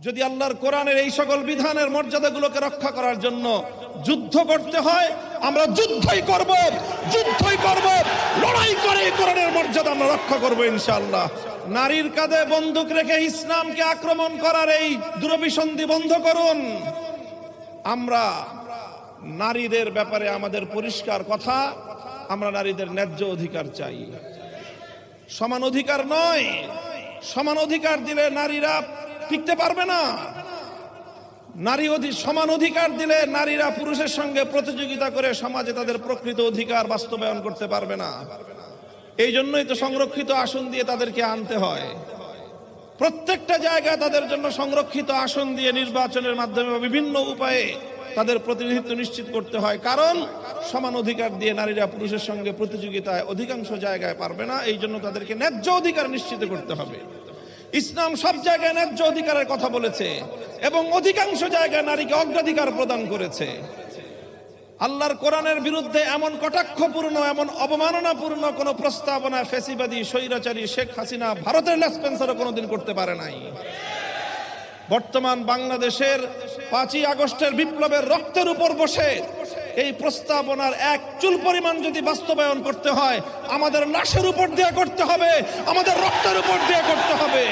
যদি আল্লাহর কোরআনের এই সকল বিধানের মর্যাদাগুলোকে রক্ষা করার জন্য যুদ্ধ করতে হয়, আমরা যুদ্ধই করব, লড়াই করে কোরআনের মর্যাদা আমরা রক্ষা করব ইনশাআল্লাহ। নারীর কাঁধে বন্দুক রেখে ইসলামকে আক্রমণ করার এই দুরভিসন্ধি বন্ধ করুন। আমরা নারীদের ব্যাপারে আমাদের পরিষ্কার কথা, আমরা নারীদের ন্যায্য অধিকার চাই, সমান অধিকার নয়। সমান অধিকার দিলে নারীরা টিকতে পারবে না। সমান অধিকার দিলে নারীরা পুরুষের সঙ্গে প্রতিযোগিতা করে সমাজে তাদের প্রকৃত অধিকার বাস্তবায়ন করতে পারবে না। এই জন্যই তো সংরক্ষিত আসন দিয়ে তাদেরকে আনতে হয়। প্রত্যেকটা জায়গায় তাদের জন্য সংরক্ষিত আসন দিয়ে নির্বাচনের মাধ্যমে বিভিন্ন উপায়ে তাদের প্রতিনিধিত্ব নিশ্চিত করতে হয়। কারণ সমান অধিকার দিয়ে নারীরা পুরুষের সঙ্গে প্রতিযোগিতায় অধিকাংশ জায়গায় পারবে না। এই জন্য তাদেরকে ন্যায্য অধিকার নিশ্চিত করতে হবে। ইসলাম সব জায়গায় ন্যায্য অধিকারের কথা বলেছে এবং অধিকাংশ জায়গায় নারীকে অগ্রাধিকার প্রদান করেছে। আল্লাহর কোরআনের বিরুদ্ধে এমন কটাক্ষপূর্ণ, এমন অবমাননাপূর্ণ কোন প্রস্তাবনা ফ্যাসিবাদী স্বৈরাচারী শেখ হাসিনা ভারতের লেসপেন্সারও কোনোদিন করতে পারে নাই। বর্তমান বাংলাদেশের 5ই আগস্টের বিপ্লবের রক্তের উপর বসে এই প্রস্তাবনার এক চুল পরিমাণ যদি বাস্তবায়ন করতে হয়, আমাদের লাশের উপর দিয়ে করতে হবে, আমাদের রক্তের উপর দিয়ে করতে হবে।